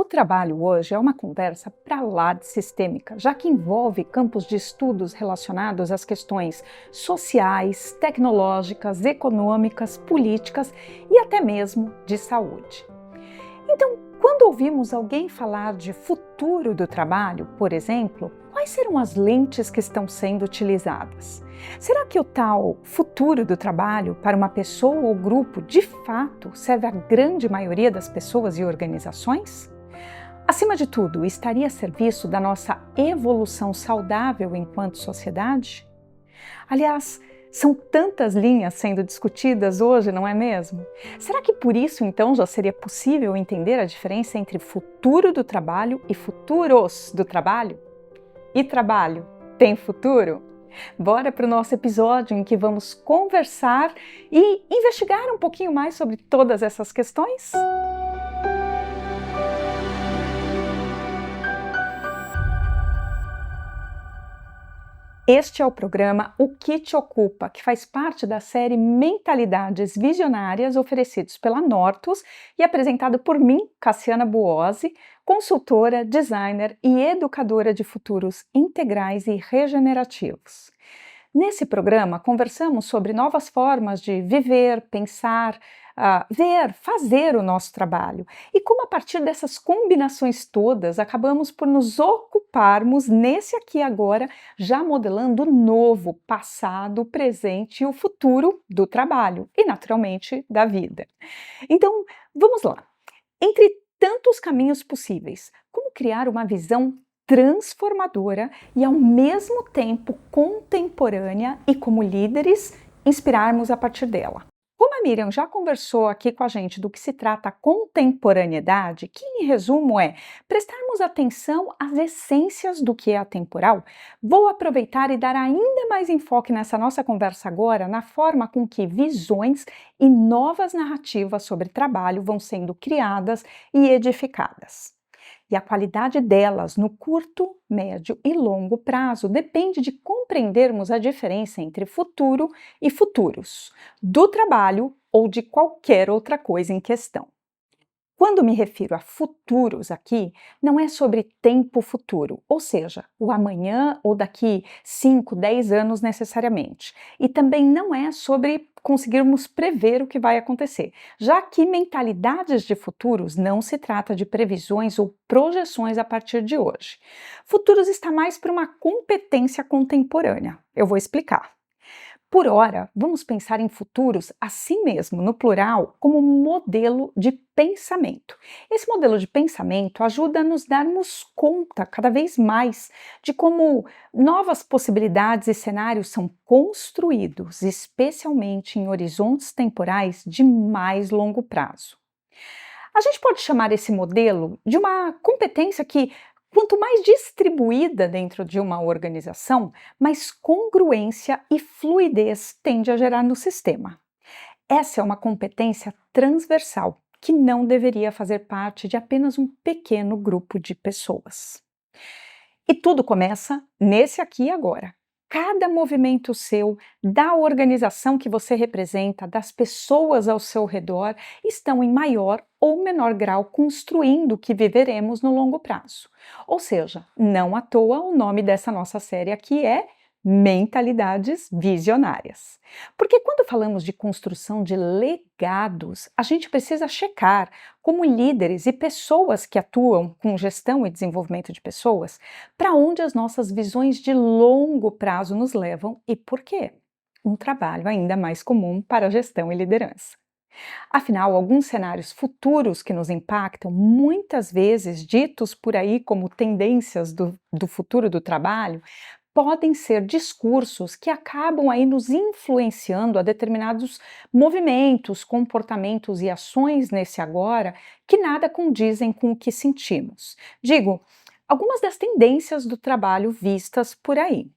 O trabalho hoje é uma conversa para lá de sistêmica, já que envolve campos de estudos relacionados às questões sociais, tecnológicas, econômicas, políticas e até mesmo de saúde. Então, quando ouvimos alguém falar de futuro do trabalho, por exemplo, quais serão as lentes que estão sendo utilizadas? Será que o tal futuro do trabalho para uma pessoa ou grupo de fato serve à grande maioria das pessoas e organizações? Acima de tudo, estaria a serviço da nossa evolução saudável enquanto sociedade? Aliás, são tantas linhas sendo discutidas hoje, não é mesmo? Será que por isso então já seria possível entender a diferença entre futuro do trabalho e futuros do trabalho? E trabalho tem futuro? Bora para o nosso episódio em que vamos conversar e investigar um pouquinho mais sobre todas essas questões? Este é o programa O Que Te Ocupa, que faz parte da série Mentalidades Visionárias oferecidos pela Nortus e apresentado por mim, Cassiana Buozzi, consultora, designer e educadora de futuros integrais e regenerativos. Nesse programa, conversamos sobre novas formas de viver, pensar, ver, fazer o nosso trabalho e como, a partir dessas combinações todas, acabamos por nos ocuparmos nesse aqui e agora, já modelando o novo, passado, o presente e o futuro do trabalho e, naturalmente, da vida. Então, vamos lá. Entre tantos caminhos possíveis, como criar uma visão transformadora e ao mesmo tempo contemporânea e, como líderes, inspirarmos a partir dela? Como a Miriam já conversou aqui com a gente do que se trata a contemporaneidade, que em resumo é prestarmos atenção às essências do que é atemporal, vou aproveitar e dar ainda mais enfoque nessa nossa conversa agora na forma com que visões e novas narrativas sobre trabalho vão sendo criadas e edificadas. E a qualidade delas no curto, médio e longo prazo depende de compreendermos a diferença entre futuro e futuros, do trabalho ou de qualquer outra coisa em questão. Quando me refiro a futuros aqui, não é sobre tempo futuro, ou seja, o amanhã ou daqui 5, 10 anos necessariamente. E também não é sobre conseguirmos prever o que vai acontecer, já que mentalidades de futuros não se trata de previsões ou projeções a partir de hoje. Futuros está mais para uma competência contemporânea. Eu vou explicar. Por ora, vamos pensar em futuros assim mesmo, no plural, como um modelo de pensamento. Esse modelo de pensamento ajuda a nos darmos conta cada vez mais de como novas possibilidades e cenários são construídos, especialmente em horizontes temporais de mais longo prazo. A gente pode chamar esse modelo de uma competência que, quanto mais distribuída dentro de uma organização, mais congruência e fluidez tende a gerar no sistema. Essa é uma competência transversal que não deveria fazer parte de apenas um pequeno grupo de pessoas. E tudo começa nesse aqui e agora. Cada movimento seu, da organização que você representa, das pessoas ao seu redor, estão em maior ou menor grau construindo o que viveremos no longo prazo. Ou seja, não à toa o nome dessa nossa série aqui é Mentalidades Visionárias. Porque quando falamos de construção de legados, a gente precisa checar como líderes e pessoas que atuam com gestão e desenvolvimento de pessoas, para onde as nossas visões de longo prazo nos levam e por quê? Um trabalho ainda mais comum para gestão e liderança. Afinal, alguns cenários futuros que nos impactam, muitas vezes ditos por aí como tendências do futuro do trabalho, podem ser discursos que acabam aí nos influenciando a determinados movimentos, comportamentos e ações nesse agora que nada condizem com o que sentimos. Digo, algumas das tendências do trabalho vistas por aí.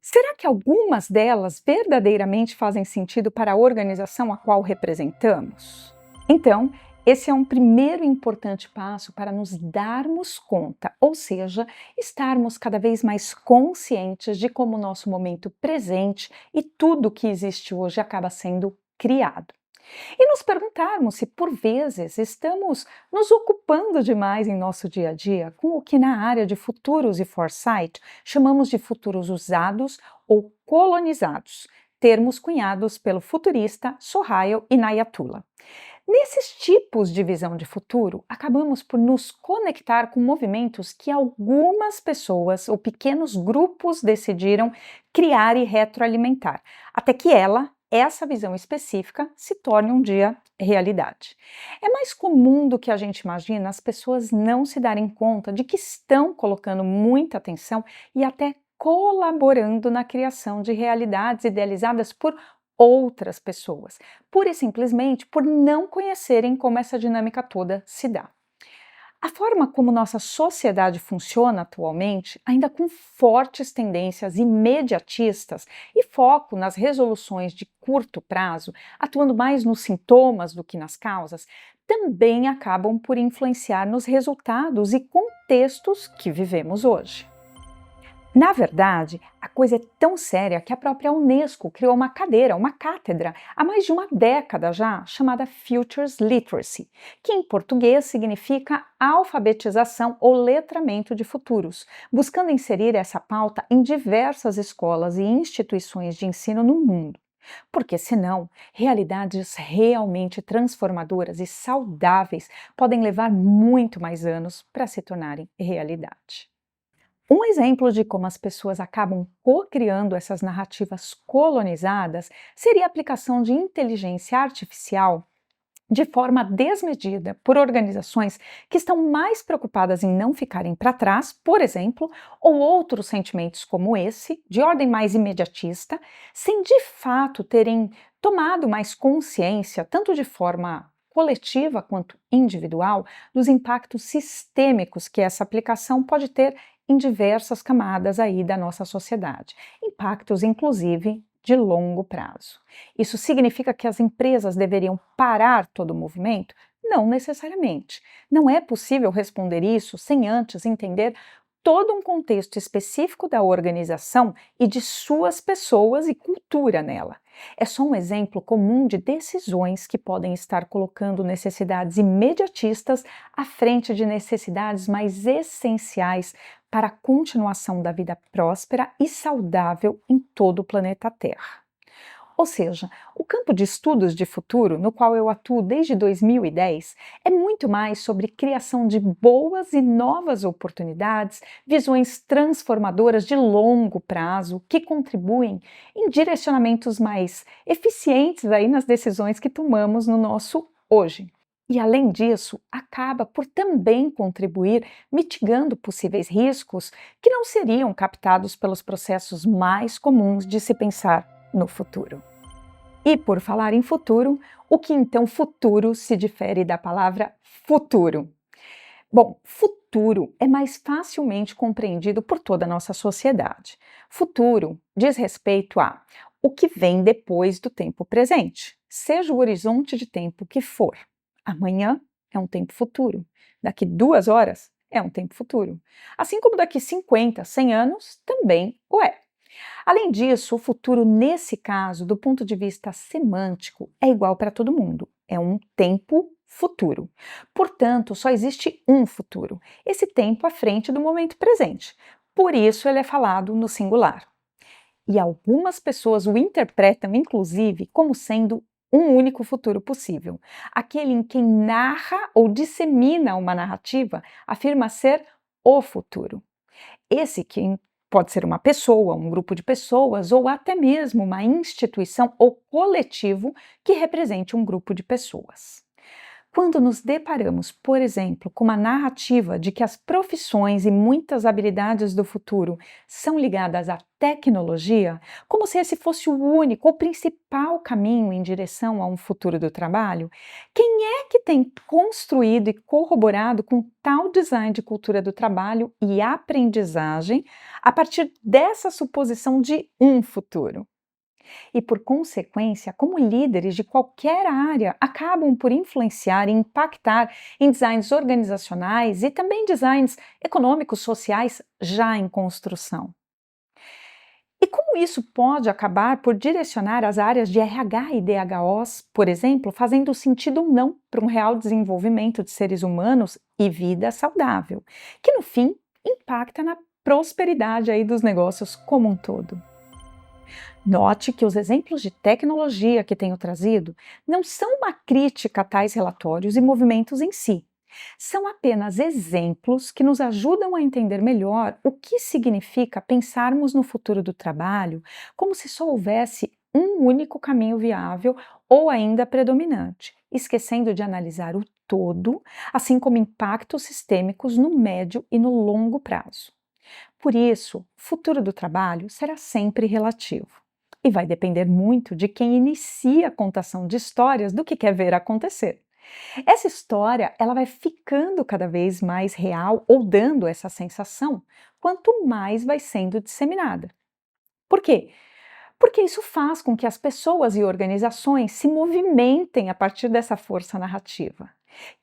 Será que algumas delas verdadeiramente fazem sentido para a organização a qual representamos? Então, esse é um primeiro importante passo para nos darmos conta, ou seja, estarmos cada vez mais conscientes de como o nosso momento presente e tudo que existe hoje acaba sendo criado. E nos perguntarmos se, por vezes, estamos nos ocupando demais em nosso dia a dia com o que na área de futuros e foresight chamamos de futuros usados ou colonizados, termos cunhados pelo futurista Sohail Inayatullah. Nesses tipos de visão de futuro, acabamos por nos conectar com movimentos que algumas pessoas ou pequenos grupos decidiram criar e retroalimentar, até que essa visão específica, se torne um dia realidade. É mais comum do que a gente imagina as pessoas não se darem conta de que estão colocando muita atenção e até colaborando na criação de realidades idealizadas por outras pessoas, pura e simplesmente por não conhecerem como essa dinâmica toda se dá. A forma como nossa sociedade funciona atualmente, ainda com fortes tendências imediatistas e foco nas resoluções de curto prazo, atuando mais nos sintomas do que nas causas, também acabam por influenciar nos resultados e contextos que vivemos hoje. Na verdade, a coisa é tão séria que a própria Unesco criou uma cadeira, uma cátedra, há mais de uma década já, chamada Futures Literacy, que em português significa alfabetização ou letramento de futuros, buscando inserir essa pauta em diversas escolas e instituições de ensino no mundo. Porque senão, realidades realmente transformadoras e saudáveis podem levar muito mais anos para se tornarem realidade. Um exemplo de como as pessoas acabam co-criando essas narrativas colonizadas seria a aplicação de inteligência artificial de forma desmedida por organizações que estão mais preocupadas em não ficarem para trás, por exemplo, ou outros sentimentos como esse, de ordem mais imediatista, sem de fato terem tomado mais consciência, tanto de forma coletiva quanto individual, dos impactos sistêmicos que essa aplicação pode ter em diversas camadas aí da nossa sociedade, impactos inclusive de longo prazo. Isso significa que as empresas deveriam parar todo o movimento? Não necessariamente. Não é possível responder isso sem antes entender todo um contexto específico da organização e de suas pessoas e cultura nela. É só um exemplo comum de decisões que podem estar colocando necessidades imediatistas à frente de necessidades mais essenciais para a continuação da vida próspera e saudável em todo o planeta Terra. Ou seja, o campo de estudos de futuro, no qual eu atuo desde 2010, é muito mais sobre criação de boas e novas oportunidades, visões transformadoras de longo prazo que contribuem em direcionamentos mais eficientes aí nas decisões que tomamos no nosso hoje. E, além disso, acaba por também contribuir mitigando possíveis riscos que não seriam captados pelos processos mais comuns de se pensar no futuro. E por falar em futuro, o que então futuro se difere da palavra futuro? Bom, futuro é mais facilmente compreendido por toda a nossa sociedade. Futuro diz respeito a o que vem depois do tempo presente, seja o horizonte de tempo que for. Amanhã é um tempo futuro, daqui 2 horas é um tempo futuro, assim como daqui 50, 100 anos também o é. Além disso, o futuro, nesse caso, do ponto de vista semântico, é igual para todo mundo. É um tempo futuro. Portanto, só existe um futuro, esse tempo à frente do momento presente. Por isso, ele é falado no singular. E algumas pessoas o interpretam, inclusive, como sendo um único futuro possível. Aquele em quem narra ou dissemina uma narrativa afirma ser o futuro. Esse que pode ser uma pessoa, um grupo de pessoas ou até mesmo uma instituição ou coletivo que represente um grupo de pessoas. Quando nos deparamos, por exemplo, com uma narrativa de que as profissões e muitas habilidades do futuro são ligadas à tecnologia, como se esse fosse o único ou principal caminho em direção a um futuro do trabalho, quem é que tem construído e corroborado com tal design de cultura do trabalho e aprendizagem a partir dessa suposição de um futuro? E, por consequência, como líderes de qualquer área, acabam por influenciar e impactar em designs organizacionais e também designs econômicos, sociais já em construção. E como isso pode acabar por direcionar as áreas de RH e DHOs, por exemplo, fazendo sentido ou não para um real desenvolvimento de seres humanos e vida saudável, que no fim impacta na prosperidade aí dos negócios como um todo. Note que os exemplos de tecnologia que tenho trazido não são uma crítica a tais relatórios e movimentos em si. São apenas exemplos que nos ajudam a entender melhor o que significa pensarmos no futuro do trabalho como se só houvesse um único caminho viável ou ainda predominante, esquecendo de analisar o todo, assim como impactos sistêmicos no médio e no longo prazo. Por isso, o futuro do trabalho será sempre relativo e vai depender muito de quem inicia a contação de histórias do que quer ver acontecer. Essa história, ela vai ficando cada vez mais real ou dando essa sensação quanto mais vai sendo disseminada. Por quê? Porque isso faz com que as pessoas e organizações se movimentem a partir dessa força narrativa,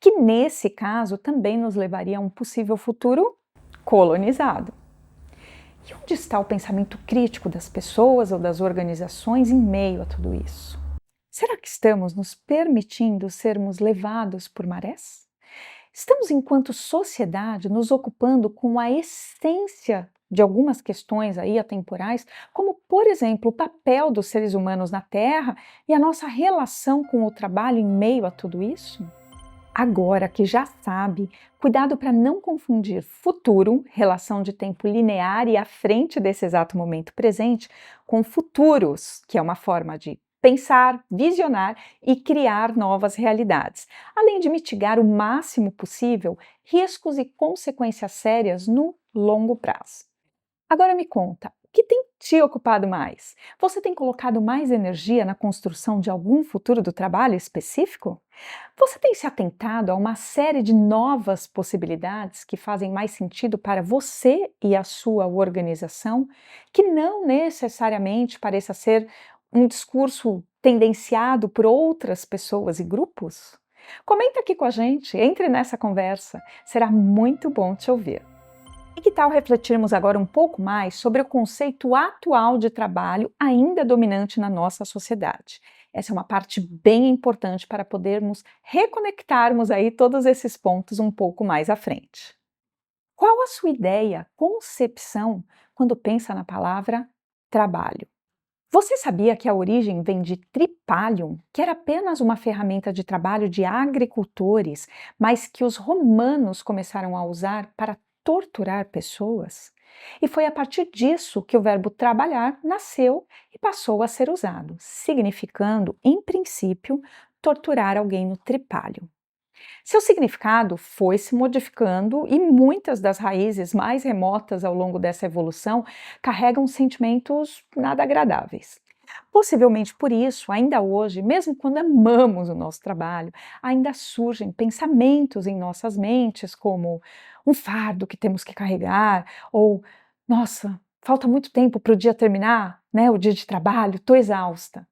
que nesse caso também nos levaria a um possível futuro colonizado. E onde está o pensamento crítico das pessoas ou das organizações em meio a tudo isso? Será que estamos nos permitindo sermos levados por marés? Estamos, enquanto sociedade, nos ocupando com a essência de algumas questões aí atemporais, como, por exemplo, o papel dos seres humanos na Terra e a nossa relação com o trabalho em meio a tudo isso? Agora que já sabe, cuidado para não confundir futuro, relação de tempo linear e à frente desse exato momento presente, com futuros, que é uma forma de pensar, visionar e criar novas realidades, além de mitigar o máximo possível riscos e consequências sérias no longo prazo. Agora me conta, o que tem te ocupado mais? Você tem colocado mais energia na construção de algum futuro do trabalho específico? Você tem se atentado a uma série de novas possibilidades que fazem mais sentido para você e a sua organização, que não necessariamente pareça ser um discurso tendenciado por outras pessoas e grupos? Comenta aqui com a gente, entre nessa conversa, será muito bom te ouvir. E que tal refletirmos agora um pouco mais sobre o conceito atual de trabalho ainda dominante na nossa sociedade? Essa é uma parte bem importante para podermos reconectarmos aí todos esses pontos um pouco mais à frente. Qual a sua ideia, concepção, quando pensa na palavra trabalho? Você sabia que a origem vem de tripalium, que era apenas uma ferramenta de trabalho de agricultores, mas que os romanos começaram a usar para torturar pessoas? E foi a partir disso que o verbo trabalhar nasceu e passou a ser usado, significando, em princípio, torturar alguém no tripalium. Seu significado foi se modificando e muitas das raízes mais remotas ao longo dessa evolução carregam sentimentos nada agradáveis. Possivelmente por isso, ainda hoje, mesmo quando amamos o nosso trabalho, ainda surgem pensamentos em nossas mentes como um fardo que temos que carregar, ou nossa, falta muito tempo para o dia terminar, né? O dia de trabalho, estou exausta.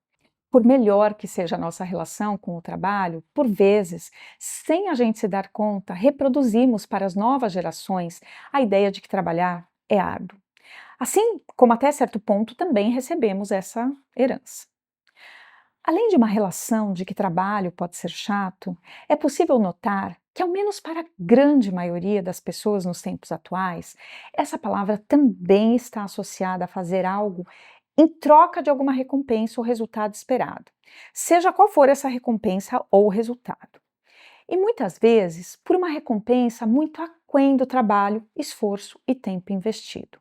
Por melhor que seja a nossa relação com o trabalho, por vezes, sem a gente se dar conta, reproduzimos para as novas gerações a ideia de que trabalhar é árduo. Assim como até certo ponto também recebemos essa herança. Além de uma relação de que trabalho pode ser chato, é possível notar que, ao menos para a grande maioria das pessoas nos tempos atuais, essa palavra também está associada a fazer algo em troca de alguma recompensa ou resultado esperado, seja qual for essa recompensa ou resultado. E muitas vezes por uma recompensa muito aquém do trabalho, esforço e tempo investido.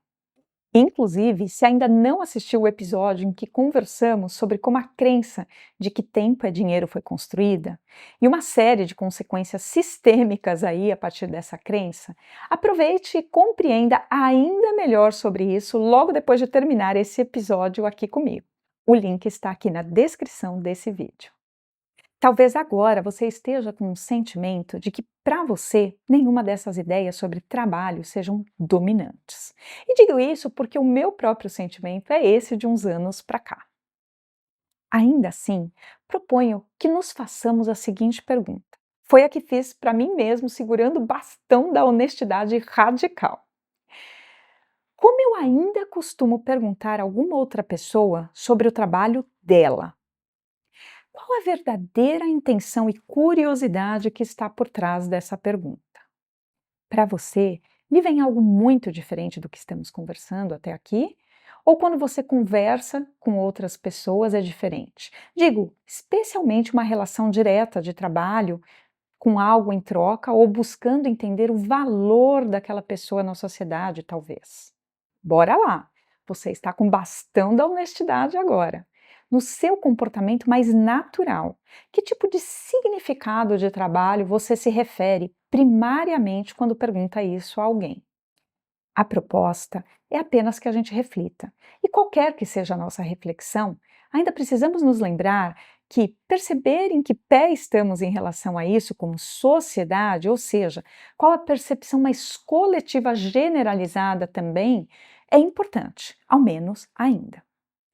Inclusive, se ainda não assistiu o episódio em que conversamos sobre como a crença de que tempo é dinheiro foi construída, e uma série de consequências sistêmicas aí a partir dessa crença, aproveite e compreenda ainda melhor sobre isso logo depois de terminar esse episódio aqui comigo. O link está aqui na descrição desse vídeo. Talvez agora você esteja com um sentimento de que, para você, nenhuma dessas ideias sobre trabalho sejam dominantes. E digo isso porque o meu próprio sentimento é esse de uns anos para cá. Ainda assim, proponho que nos façamos a seguinte pergunta. Foi a que fiz para mim mesmo, segurando o bastão da honestidade radical. Como eu ainda costumo perguntar a alguma outra pessoa sobre o trabalho dela? Qual a verdadeira intenção e curiosidade que está por trás dessa pergunta? Para você, lhe vem algo muito diferente do que estamos conversando até aqui? Ou quando você conversa com outras pessoas é diferente? Digo, especialmente uma relação direta de trabalho com algo em troca ou buscando entender o valor daquela pessoa na sociedade, talvez. Bora lá! Você está com bastão da honestidade agora. No seu comportamento mais natural, que tipo de significado de trabalho você se refere primariamente quando pergunta isso a alguém? A proposta é apenas que a gente reflita. E qualquer que seja a nossa reflexão, ainda precisamos nos lembrar que perceber em que pé estamos em relação a isso como sociedade, ou seja, qual a percepção mais coletiva generalizada também, é importante, ao menos ainda.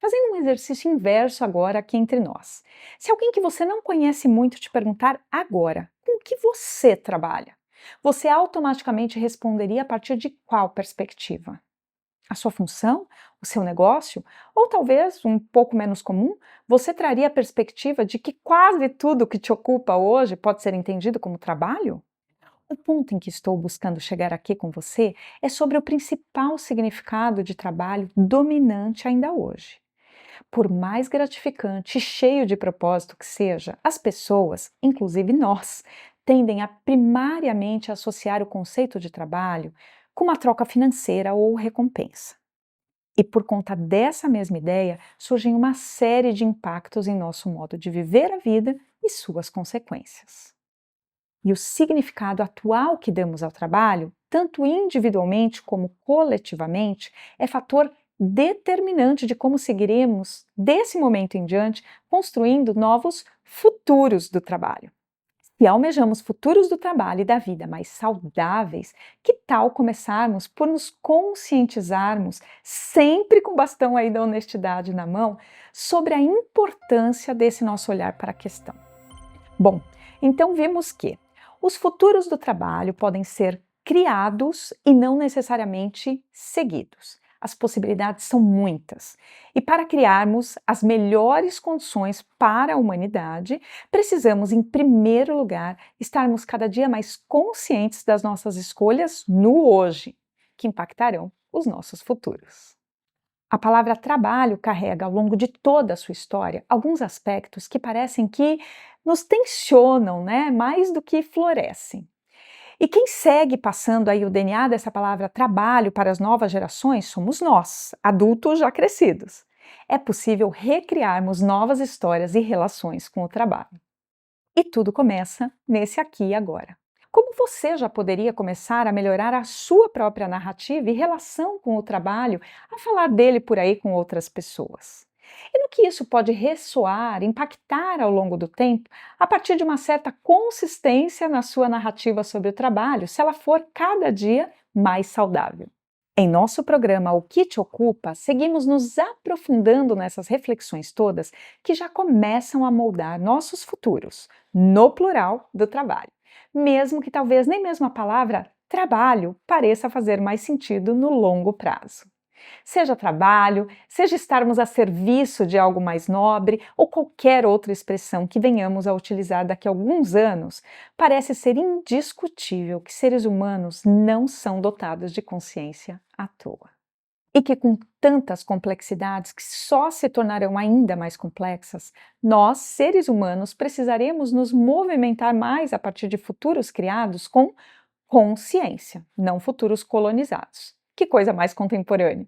Fazendo um exercício inverso agora aqui entre nós. Se alguém que você não conhece muito te perguntar agora, com que você trabalha? Você automaticamente responderia a partir de qual perspectiva? A sua função? O seu negócio? Ou talvez, um pouco menos comum, você traria a perspectiva de que quase tudo que te ocupa hoje pode ser entendido como trabalho? O ponto em que estou buscando chegar aqui com você é sobre o principal significado de trabalho dominante ainda hoje. Por mais gratificante e cheio de propósito que seja, as pessoas, inclusive nós, tendem a primariamente associar o conceito de trabalho com uma troca financeira ou recompensa. E por conta dessa mesma ideia, surgem uma série de impactos em nosso modo de viver a vida e suas consequências. E o significado atual que damos ao trabalho, tanto individualmente como coletivamente, é fator determinante de como seguiremos, desse momento em diante, construindo novos futuros do trabalho. Se almejamos futuros do trabalho e da vida mais saudáveis, que tal começarmos por nos conscientizarmos, sempre com o bastão aí da honestidade na mão, sobre a importância desse nosso olhar para a questão? Bom, então vimos que os futuros do trabalho podem ser criados e não necessariamente seguidos. As possibilidades são muitas. E para criarmos as melhores condições para a humanidade, precisamos, em primeiro lugar, estarmos cada dia mais conscientes das nossas escolhas no hoje, que impactarão os nossos futuros. A palavra trabalho carrega, ao longo de toda a sua história, alguns aspectos que parecem que nos tensionam, né, mais do que florescem. E quem segue passando aí o DNA dessa palavra trabalho para as novas gerações somos nós, adultos já crescidos. É possível recriarmos novas histórias e relações com o trabalho. E tudo começa nesse aqui e agora. Como você já poderia começar a melhorar a sua própria narrativa e relação com o trabalho, a falar dele por aí com outras pessoas? E no que isso pode ressoar, impactar ao longo do tempo, a partir de uma certa consistência na sua narrativa sobre o trabalho, se ela for cada dia mais saudável? Em nosso programa O que te ocupa, seguimos nos aprofundando nessas reflexões todas que já começam a moldar nossos futuros, no plural do trabalho. Mesmo que talvez nem mesmo a palavra trabalho pareça fazer mais sentido no longo prazo. Seja trabalho, seja estarmos a serviço de algo mais nobre ou qualquer outra expressão que venhamos a utilizar daqui a alguns anos, parece ser indiscutível que seres humanos não são dotados de consciência à toa. E que com tantas complexidades que só se tornarão ainda mais complexas, nós, seres humanos, precisaremos nos movimentar mais a partir de futuros criados com consciência, não futuros colonizados. Que coisa mais contemporânea!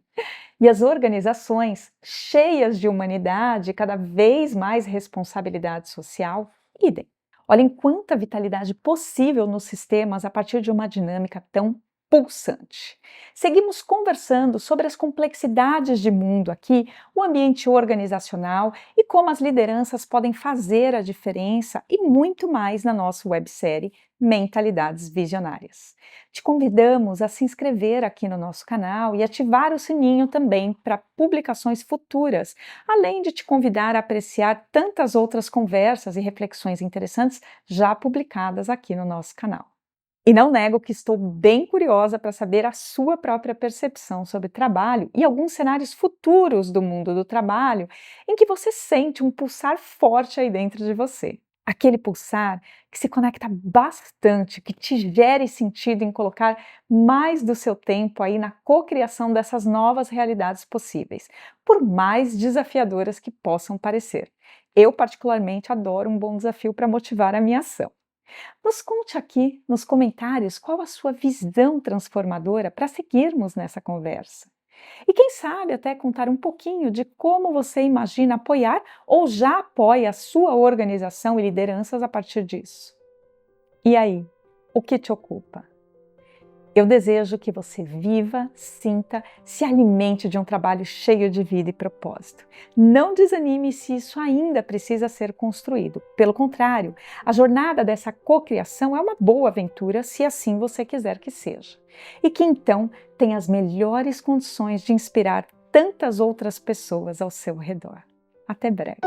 E as organizações, cheias de humanidade e cada vez mais responsabilidade social, idem. Olhem quanta vitalidade possível nos sistemas a partir de uma dinâmica tão pulsante. Seguimos conversando sobre as complexidades de mundo aqui, o ambiente organizacional e como as lideranças podem fazer a diferença e muito mais na nossa websérie Mentalidades Visionárias. Te convidamos a se inscrever aqui no nosso canal e ativar o sininho também para publicações futuras, além de te convidar a apreciar tantas outras conversas e reflexões interessantes já publicadas aqui no nosso canal. E não nego que estou bem curiosa para saber a sua própria percepção sobre trabalho e alguns cenários futuros do mundo do trabalho em que você sente um pulsar forte aí dentro de você. Aquele pulsar que se conecta bastante, que te gere sentido em colocar mais do seu tempo aí na cocriação dessas novas realidades possíveis, por mais desafiadoras que possam parecer. Eu, particularmente, adoro um bom desafio para motivar a minha ação. Nos conte aqui nos comentários qual a sua visão transformadora para seguirmos nessa conversa. E quem sabe até contar um pouquinho de como você imagina apoiar ou já apoia a sua organização e lideranças a partir disso. E aí, o que te ocupa? Eu desejo que você viva, sinta, se alimente de um trabalho cheio de vida e propósito. Não desanime se isso ainda precisa ser construído. Pelo contrário, a jornada dessa cocriação é uma boa aventura se assim você quiser que seja. E que então tenha as melhores condições de inspirar tantas outras pessoas ao seu redor. Até breve!